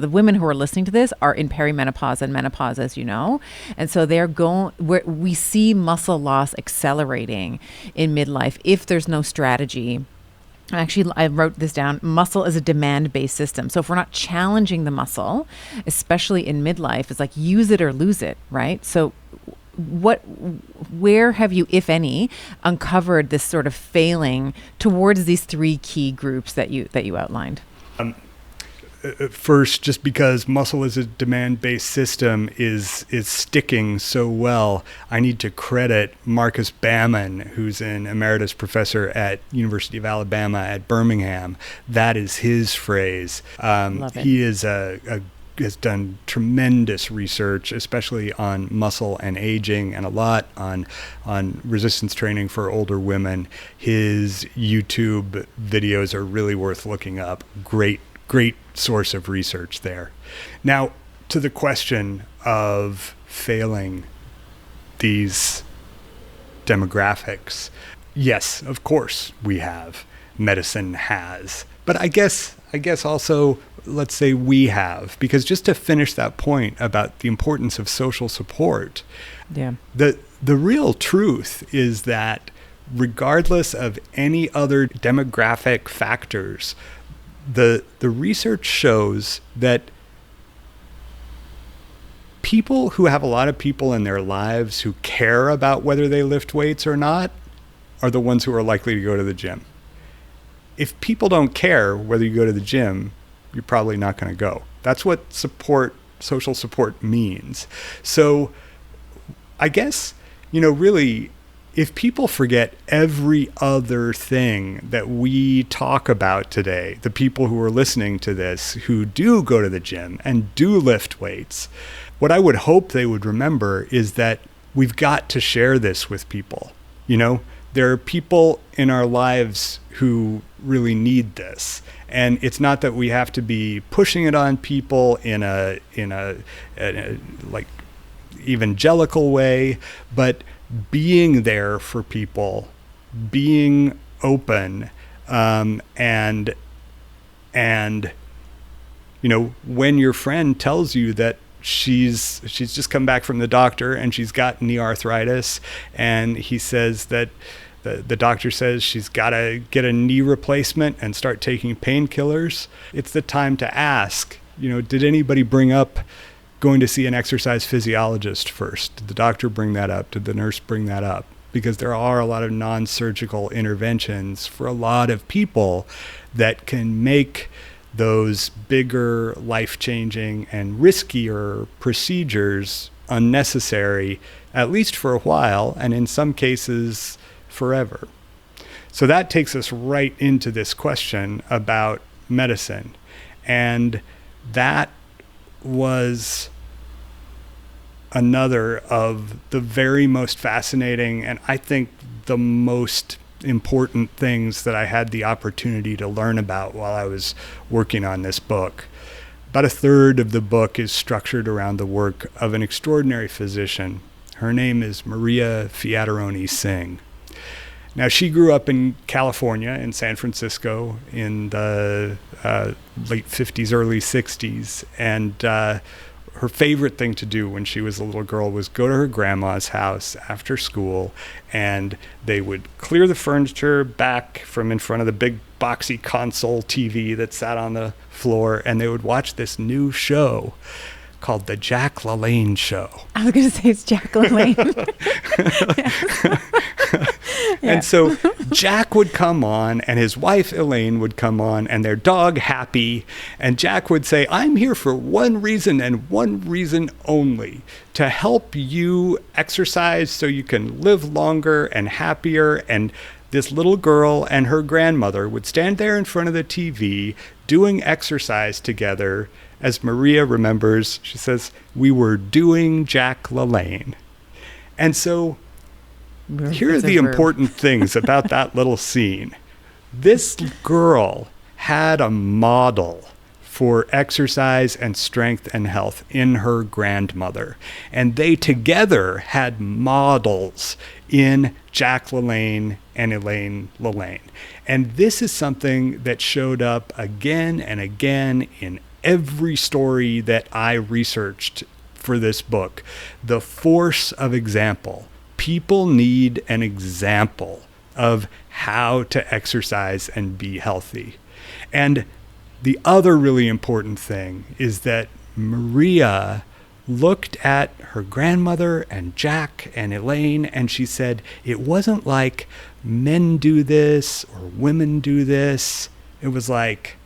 The women who are listening to this are in perimenopause and menopause, as you know. And so they're going, where we see muscle loss accelerating in midlife if there's no strategy. Actually, I wrote this down. Muscle is a demand-based system. So if we're not challenging the muscle, especially in midlife, it's like use it or lose it, right? So where have you, if any, uncovered this sort of failing towards these three key groups that you outlined? First, just because muscle as a demand-based system is sticking so well, I need to credit Marcus Bamman, who's an emeritus professor at University of Alabama at Birmingham. That is his phrase. Love it. He is has done tremendous research, especially on muscle and aging, and a lot on resistance training for older women. His YouTube videos are really worth looking up. Great source of research there. Now, to the question of failing these demographics, yes, of course we have. Medicine has. But I guess also, let's say we have, because just to finish that point about the importance of social support, Yeah. the real truth is that regardless of any other demographic factors, the research shows that people who have a lot of people in their lives who care about whether they lift weights or not are the ones who are likely to go to the gym. If people don't care whether you go to the gym, you're probably not going to go. That's what social support means. So I guess, really, if people forget every other thing that we talk about today, the people who are listening to this, who do go to the gym and do lift weights, what I would hope they would remember is that we've got to share this with people. There are people in our lives who really need this. And it's not that we have to be pushing it on people in a like evangelical way, but being there for people, being open, and when your friend tells you that she's just come back from the doctor and she's got knee arthritis, and he says that the doctor says she's got to get a knee replacement and start taking painkillers, it's the time to ask, did anybody bring up going to see an exercise physiologist first? Did the doctor bring that up? Did the nurse bring that up? Because there are a lot of non-surgical interventions for a lot of people that can make those bigger, life-changing and riskier procedures unnecessary, at least for a while, and in some cases forever. So that takes us right into this question about medicine. And that was another of the very most fascinating and I think the most important things that I had the opportunity to learn about while I was working on this book. About a third of the book is structured around the work of an extraordinary physician. Her name is Maria Fiataroni Singh. Now, she grew up in California, in San Francisco, in the late 50s, early 60s. And her favorite thing to do when she was a little girl was go to her grandma's house after school, and they would clear the furniture back from in front of the big boxy console TV that sat on the floor, and they would watch this new show called The Jack LaLanne Show. I was going to say it's Jack LaLanne. Yeah. And so Jack would come on, and his wife Elaine would come on, and their dog Happy, and Jack would say, I'm here for one reason and one reason only, to help you exercise so you can live longer and happier. And this little girl and her grandmother would stand there in front of the TV doing exercise together. As Maria remembers, she says, we were doing Jack LaLanne. And so here are the important things about that little scene. This girl had a model for exercise and strength and health in her grandmother. And they together had models in Jack LaLanne and Elaine LaLanne. And this is something that showed up again and again in every story that I researched for this book, the force of example. People need an example of how to exercise and be healthy. And the other really important thing is that Maria looked at her grandmother and Jack and Elaine, and she said, it wasn't like men do this or women do this. It was like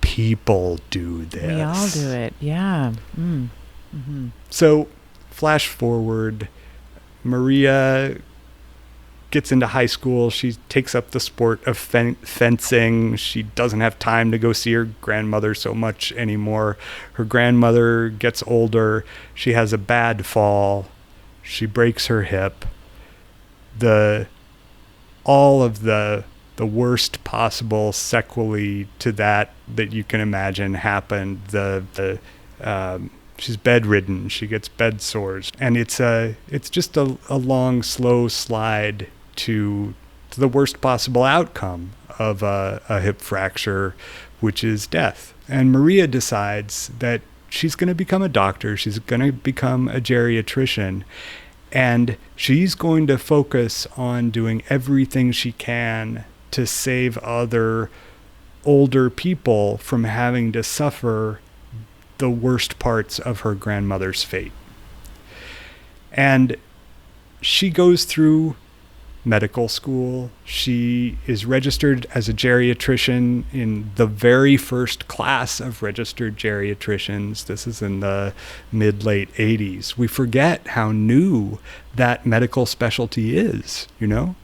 people do this. We all do it. Yeah. Mm-hmm. So flash forward, Maria gets into high school. She takes up the sport of fencing. She doesn't have time to go see her grandmother so much anymore. Her grandmother gets older. She has a bad fall. She breaks her hip. All of the worst possible sequelae to that you can imagine happened. She's bedridden. She gets bed sores, and it's just a long, slow slide to the worst possible outcome of a hip fracture, which is death. And Maria decides that she's going to become a doctor. She's going to become a geriatrician, and she's going to focus on doing everything she can to save other older people from having to suffer the worst parts of her grandmother's fate. And she goes through medical school. She is registered as a geriatrician in the very first class of registered geriatricians. This is in the mid-late 80s. We forget how new that medical specialty is, you know?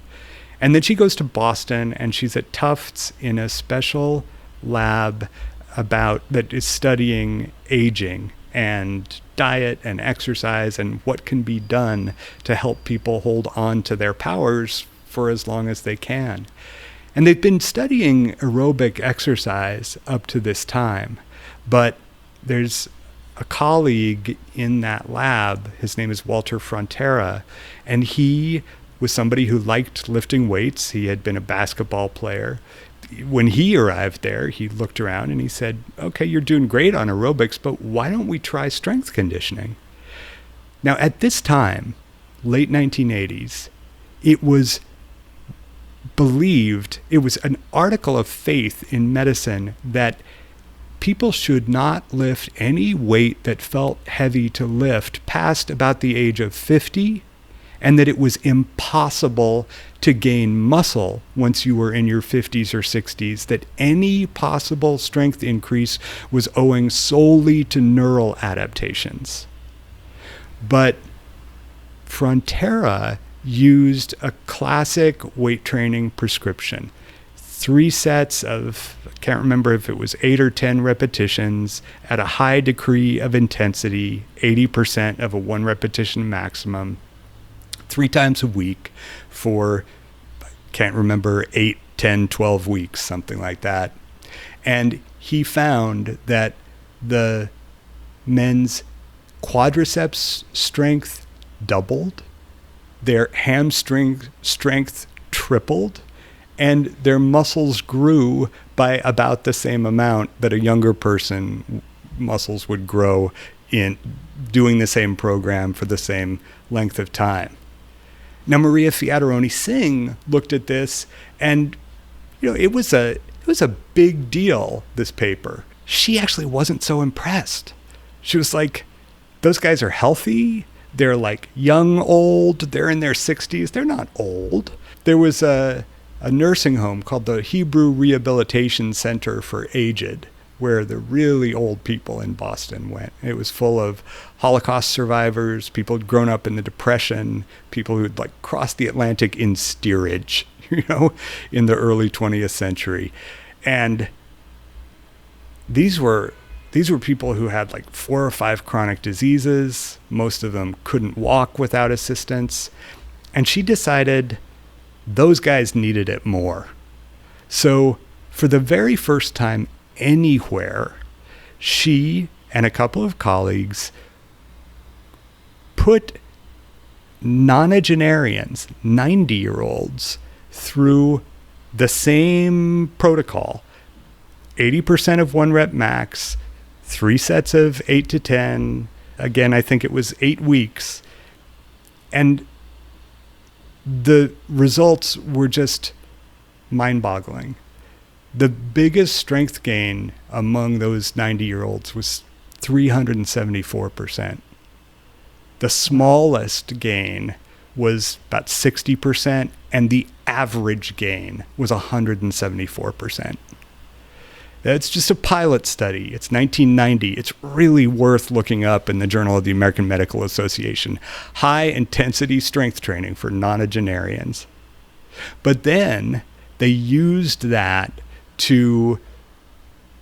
And then she goes to Boston, and she's at Tufts in a special lab that is studying aging and diet and exercise and what can be done to help people hold on to their powers for as long as they can. And they've been studying aerobic exercise up to this time, but there's a colleague in that lab, his name is Walter Frontera, and he was somebody who liked lifting weights. He had been a basketball player. When he arrived there, he looked around and he said, okay, you're doing great on aerobics, but why don't we try strength conditioning? Now, at this time, late 1980s, it was believed, it was an article of faith in medicine that people should not lift any weight that felt heavy to lift past about the age of 50, and that it was impossible to gain muscle once you were in your 50s or 60s, that any possible strength increase was owing solely to neural adaptations. But Frontera used a classic weight training prescription. 3 sets of, I can't remember if it was 8 or 10 repetitions at a high degree of intensity, 80% of a 1 repetition maximum, 3 times a week for, can't remember, 8, 10, 12 weeks, something like that. And he found that the men's quadriceps strength doubled, their hamstring strength tripled, and their muscles grew by about the same amount that a younger person muscles would grow in doing the same program for the same length of time. Now, Maria Fiataroni Singh looked at this, and it was a big deal, this paper. She actually wasn't so impressed. She was like, those guys are healthy. They're like young, old. They're in their 60s. They're not old. There was a nursing home called the Hebrew Rehabilitation Center for Aged, where the really old people in Boston went. It was full of Holocaust survivors, people who'd grown up in the Depression, people who'd crossed the Atlantic in steerage, in the early 20th century. And these were people who had 4 or 5 chronic diseases. Most of them couldn't walk without assistance. And she decided those guys needed it more. So for the very first time anywhere, she and a couple of colleagues put nonagenarians, 90-year-olds, through the same protocol. 80% of 1 rep max, 3 sets of 8 to 10. Again, I think it was 8 weeks. And the results were just mind-boggling. The biggest strength gain among those 90-year-olds was 374%. The smallest gain was about 60%, and the average gain was 174%. It's just a pilot study. It's 1990. It's really worth looking up in the Journal of the American Medical Association. High-intensity strength training for nonagenarians. But then they used that to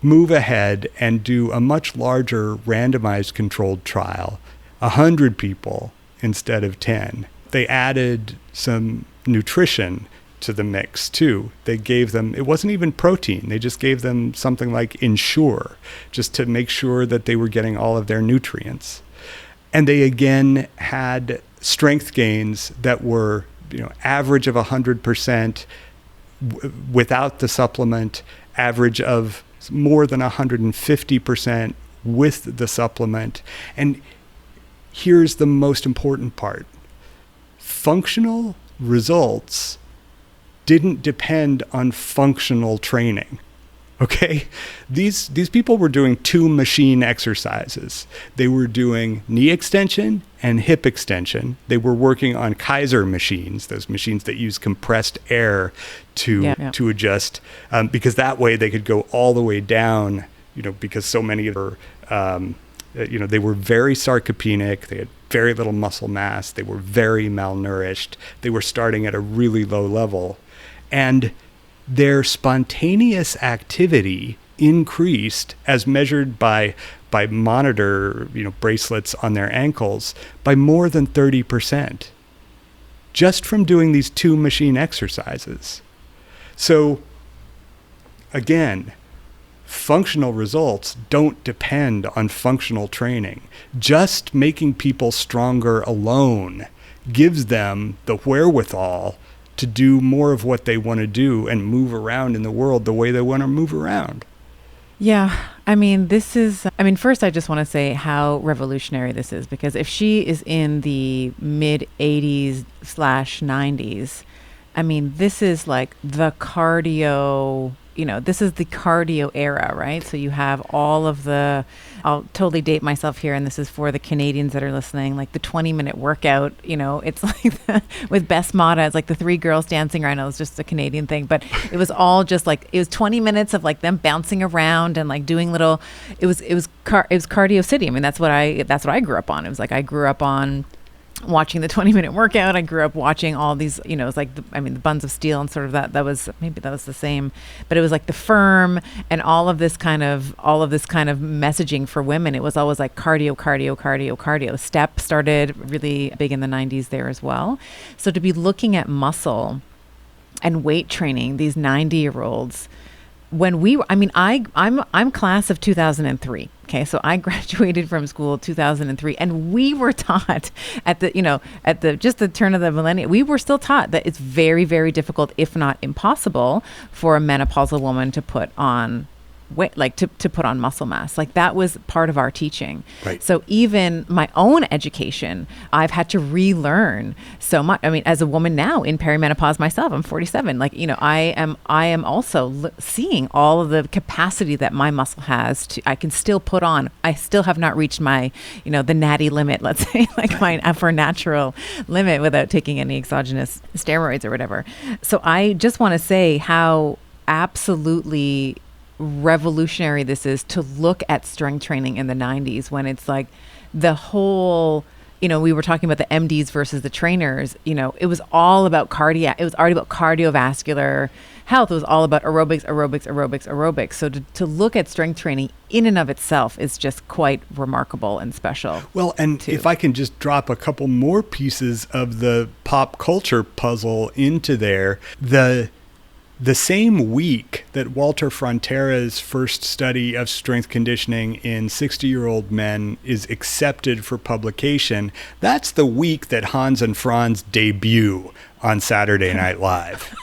move ahead and do a much larger randomized controlled trial, 100 people instead of 10. They added some nutrition to the mix too. They gave them, it wasn't even protein, they just gave them something like Ensure, just to make sure that they were getting all of their nutrients. And they again had strength gains that were, average of 100% without the supplement, average of more than 150% with the supplement. And here's the most important part. Functional results didn't depend on functional training. Okay? These people were doing 2 machine exercises. They were doing knee extension and hip extension. They were working on Kaiser machines, those machines that use compressed air to adjust, because that way they could go all the way down, because so many were, they were very sarcopenic. They had very little muscle mass. They were very malnourished. They were starting at a really low level. And their spontaneous activity increased as measured by monitor, bracelets on their ankles by more than 30%, just from doing these 2 machine exercises. So again, functional results don't depend on functional training. Just making people stronger alone gives them the wherewithal to do more of what they want to do and move around in the world the way they want to move around. Yeah. First I just want to say how revolutionary this is, because if she is in the mid 80s/90s, this is like the cardio, this is the cardio era, right? So you have all of I'll totally date myself here, and this is for the Canadians that are listening, like the 20-minute workout, it's like with Bess Mata, it's like the 3 girls dancing around. It was just a Canadian thing, but it was all just like, it was 20 minutes of like them bouncing around and like doing little, it was Cardio City. that's what I grew up on. It was like, I grew up on watching the 20-minute workout. I grew up watching all these, it was like, the Buns of Steel and sort of that was the same, but it was like the Firm and all of this kind of messaging for women. It was always like cardio. Step started really big in the 90s there as well. So to be looking at muscle and weight training, these 90-year-olds, when we were, I'm class of 2003. Okay, so I graduated from school 2003, and we were taught at the turn of the millennium, we were still taught that it's very, very difficult, if not impossible, for a menopausal woman to put on weight, like to put on muscle mass. Like that was part of our teaching. Right. So even my own education, I've had to relearn so much. As a woman now in perimenopause myself, I'm 47. I am also seeing all of the capacity that my muscle has I can still put on. I still have not reached my, the natty limit, let's say, like my upper natural limit without taking any exogenous steroids or whatever. So I just want to say how absolutely revolutionary this is to look at strength training in the 90s, when it's like the whole, we were talking about the MDs versus the trainers, it was all about cardiac. It was already about cardiovascular health. It was all about aerobics. So to look at strength training in and of itself is just quite remarkable and special. Well, and too. If I can just drop a couple more pieces of the pop culture puzzle into there, the same week that Walter Frontera's first study of strength conditioning in 60-year-old men is accepted for publication, that's the week that Hans and Franz debut on Saturday Night Live.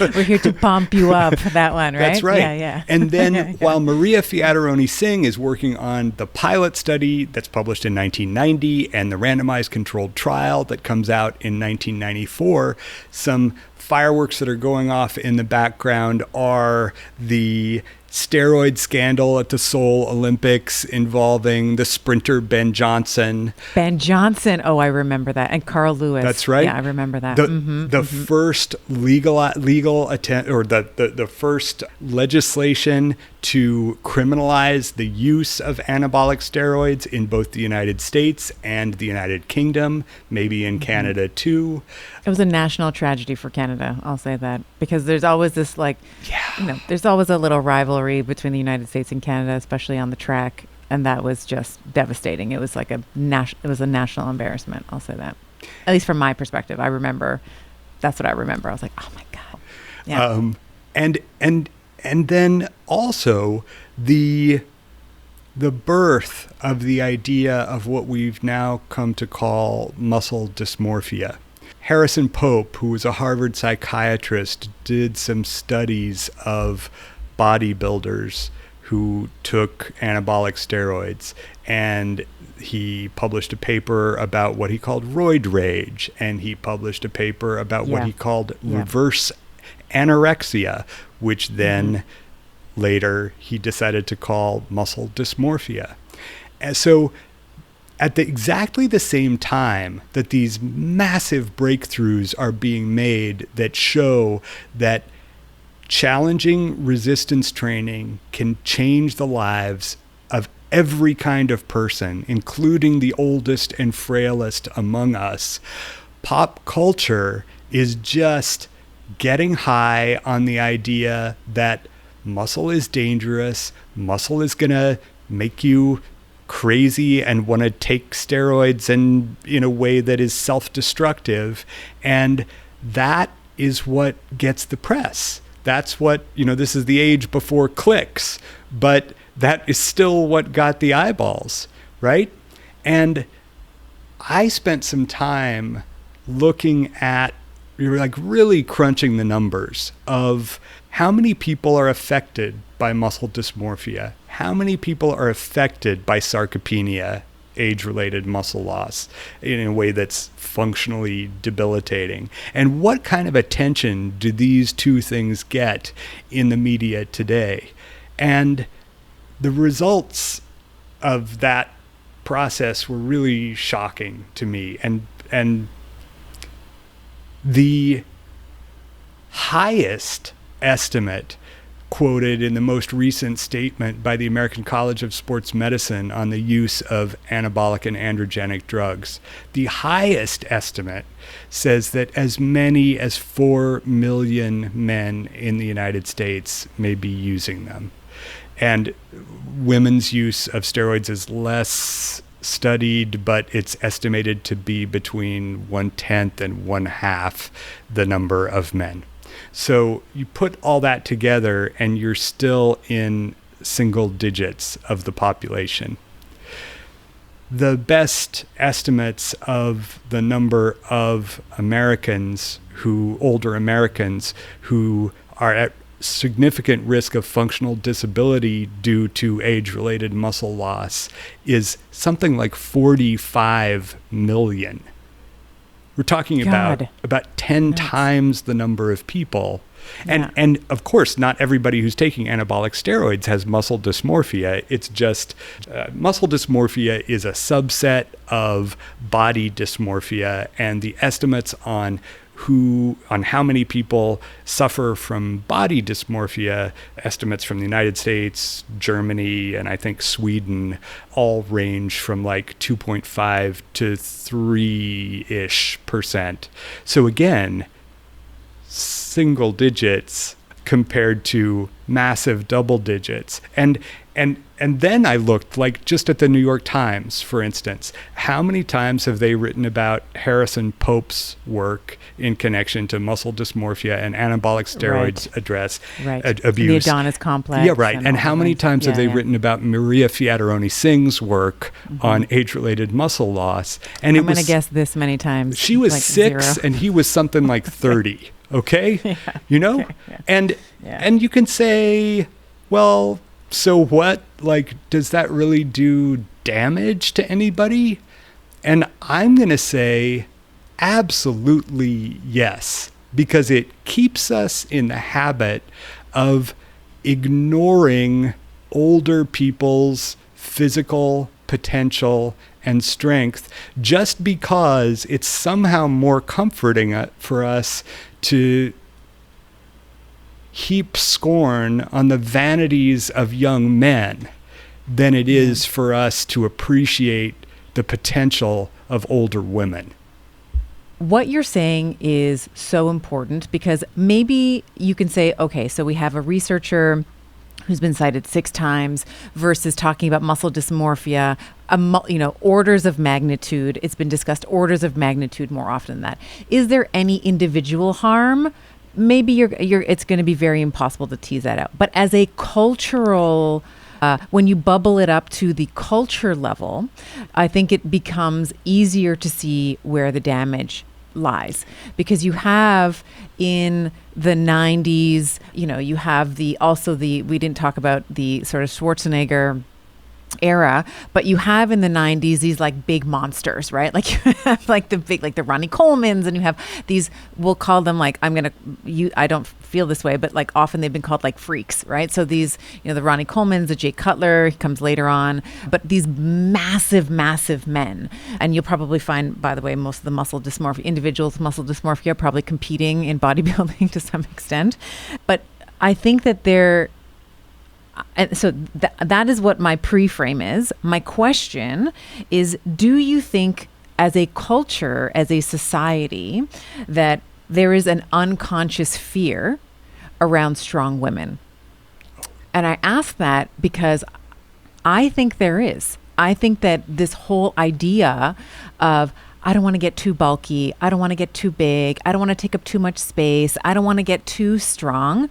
We're here to pump you up. That one, right? That's right. Yeah, yeah. And then Yeah. while Maria Fiataroni Singh is working on the pilot study that's published in 1990 and the randomized controlled trial that comes out in 1994, some fireworks that are going off in the background are the steroid scandal at the Seoul Olympics involving the sprinter Ben Johnson. Ben Johnson. Oh, I remember that. And Carl Lewis. That's right. Yeah, I remember that. The first legal attempt, or the first legislation to criminalize the use of anabolic steroids in both the United States and the United Kingdom, maybe in Canada too. It was a national tragedy for Canada. I'll say that, because there's always this there's always a little rivalry between the United States and Canada, especially on the track. And that was just devastating. It was like a national embarrassment. I'll say that, at least from my perspective. That's what I remember. I was like, oh my God. Yeah. And then also the birth of the idea of what we've now come to call muscle dysmorphia. Harrison Pope, who was a Harvard psychiatrist, did some studies of bodybuilders who took anabolic steroids, and he published a paper about what he called roid rage, and he published a paper about what he called reverse anorexia, which then later he decided to call muscle dysmorphia. And so at exactly the same time that these massive breakthroughs are being made that show that challenging resistance training can change the lives of every kind of person, including the oldest and frailest among us, pop culture is just getting high on the idea that muscle is dangerous, muscle is going to make you crazy and want to take steroids and in a way that is self-destructive. And that is what gets the press. That's what, this is the age before clicks, but that is still what got the eyeballs, right? And I spent some time looking at, really crunching the numbers of how many people are affected by muscle dysmorphia, how many people are affected by sarcopenia, age-related muscle loss, in a way that's functionally debilitating, and what kind of attention do these two things get in the media today. And the results of that process were really shocking to me. And the highest estimate quoted in the most recent statement by the American College of Sports Medicine on the use of anabolic and androgenic drugs, the highest estimate says that as many as 4 million men in the United States may be using them. And women's use of steroids is less studied, but it's estimated to be between 1/10 and 1/2 the number of men. So you put all that together and you're still in single digits of the population. The best estimates of the number of older Americans who are at significant risk of functional disability due to age-related muscle loss is something like 45 million. We're talking about 10 times the number of people. And of course, not everybody who's taking anabolic steroids has muscle dysmorphia. It's just muscle dysmorphia is a subset of body dysmorphia, and the estimates on how many people suffer from body dysmorphia, estimates from the United States, Germany, and I think Sweden, all range from like 2.5 to 3-ish%. So again, single digits compared to massive double digits. And then I looked, like, just at the New York Times, for instance. How many times have they written about Harrison Pope's work in connection to muscle dysmorphia and anabolic steroids abuse? The Adonis complex. Yeah, right. And how many times have they written about Maria Fiataroni Singh's work on age-related muscle loss? And I'm going to guess this many times. She was like 6 0. and he was something like 30. Okay? Yeah. You know? Okay. Yeah. And Yeah. and you can say, well, so what? Like, does that really do damage to anybody? And I'm going to say absolutely yes, because it keeps us in the habit of ignoring older people's physical potential and strength just because it's somehow more comforting for us to heap scorn on the vanities of young men than it is for us to appreciate the potential of older women. What you're saying is so important, because maybe you can say, okay, so we have a researcher who's been cited 6 times versus talking about muscle dysmorphia, orders of magnitude. It's been discussed orders of magnitude more often than that. Is there any individual harm? Maybe it's going to be very impossible to tease that out. But as a cultural, when you bubble it up to the culture level, I think it becomes easier to see where the damage lies, because you have in the 90s, you have we didn't talk about the sort of Schwarzenegger era, but you have in the 90s these like big monsters, right? Like you have like the big, like the Ronnie Colemans, and you have these, we'll call them like, I don't feel this way, but like often they've been called like freaks, right? So these, the Ronnie Colemans, the Jay Cutler, he comes later on, but these massive, massive men. And you'll probably find, by the way, most of the muscle dysmorphia are probably competing in bodybuilding to some extent. But I think that and so that is what my pre-frame is. My question is, do you think as a culture, as a society, that there is an unconscious fear around strong women? And I ask that because I think there is. I think that this whole idea of, I don't want to get too bulky, I don't want to get too big, I don't want to take up too much space, I don't want to get too strong.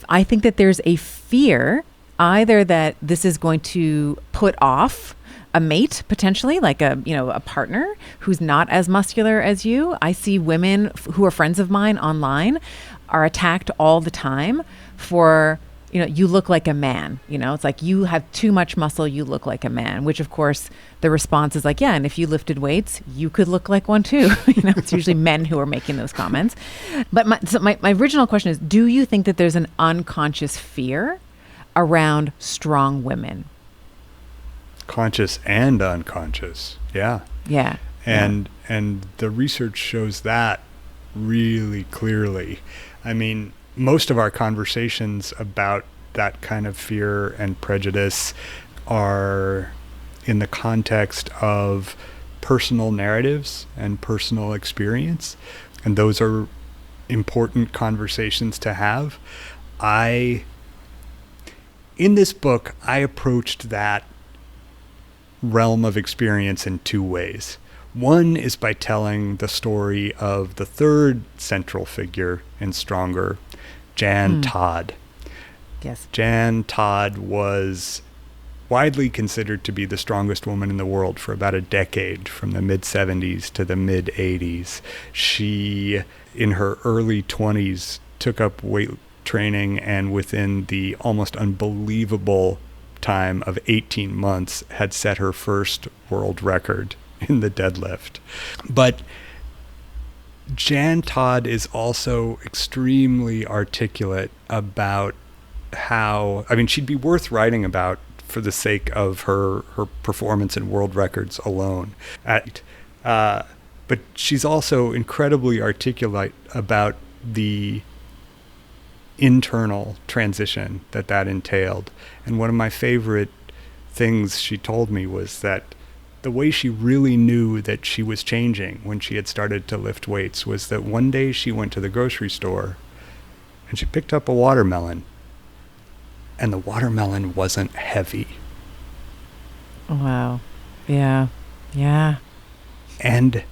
I think that there's a fear either that this is going to put off a mate, potentially, like a partner who's not as muscular as you. I see women who are friends of mine online are attacked all the time for, you look like a man. It's like, you have too much muscle, you look like a man, which of course the response is like, yeah, and if you lifted weights, you could look like one too. It's usually men who are making those comments. But my original question is, do you think that there's an unconscious fear around strong women? Conscious and unconscious. Yeah. Yeah. And the research shows that really clearly. I mean, most of our conversations about that kind of fear and prejudice are in the context of personal narratives and personal experience. And those are important conversations to have. In this book, I approached that realm of experience in 2 ways. One is by telling the story of the third central figure in Stronger, Jan Todd. Yes. Jan Todd was widely considered to be the strongest woman in the world for about a decade, from the mid-70s to the mid-80s. She, in her early 20s, took up weight training, and within the almost unbelievable time of 18 months had set her first world record in the deadlift. But Jan Todd is also extremely articulate about how, she'd be worth writing about for the sake of her performance in world records alone. But she's also incredibly articulate about the internal transition that entailed. And one of my favorite things she told me was that the way she really knew that she was changing when she had started to lift weights was that one day she went to the grocery store and she picked up a watermelon, and the watermelon wasn't heavy. Wow. Yeah. Yeah. And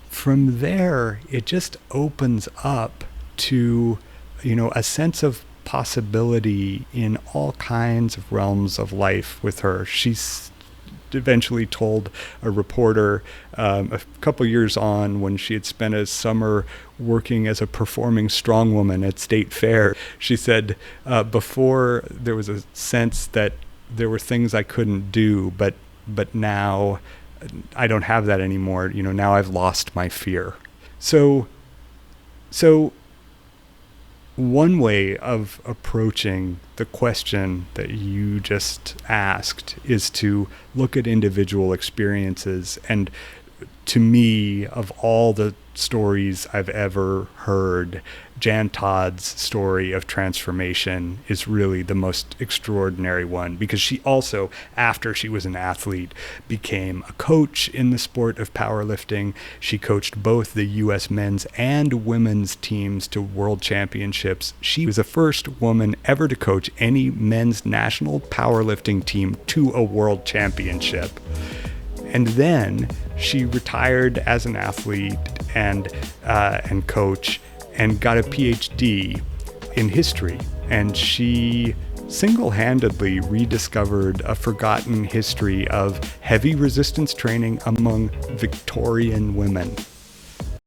from there, it just opens up to, a sense of possibility in all kinds of realms of life with her. She's eventually told a reporter a couple years on, when she had spent a summer working as a performing strongwoman at State Fair. She said, before there was a sense that there were things I couldn't do, but now I don't have that anymore. Now I've lost my fear. So one way of approaching the question that you just asked is to look at individual experiences. And to me, of all the stories I've ever heard, Jan Todd's story of transformation is really the most extraordinary one, because she also, after she was an athlete, became a coach in the sport of powerlifting. She coached both the U.S. men's and women's teams to world championships. She was the first woman ever to coach any men's national powerlifting team to a world championship. And then she retired as an athlete and coach, and got a PhD in history. And she single-handedly rediscovered a forgotten history of heavy resistance training among Victorian women.